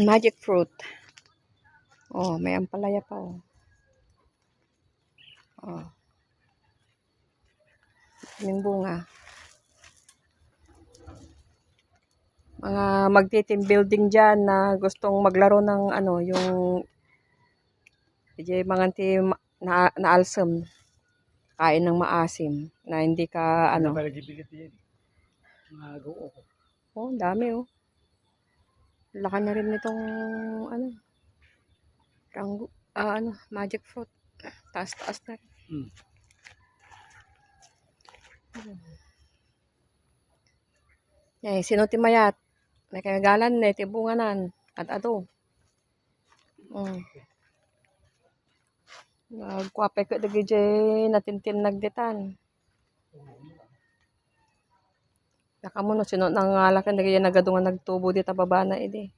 Magic fruit. Oh, may ampalaya pa oh. Oh. Yung bunga. Mga magti-team building dyan na gustong maglaro ng ano, yung mga team na alsam. Kain ng maasim na hindi ka ano. Oh, dami oh. Laki na rin nitong ano. Magic fruit. Taas-taas na rin. Sino ti mayat? May kagagalan na ti bunganan at ato. Nagkwapay ko dagi natintin nagditan. Nakamuno sino nangalakan dagi nagadungan nagtubo di tababa na idi.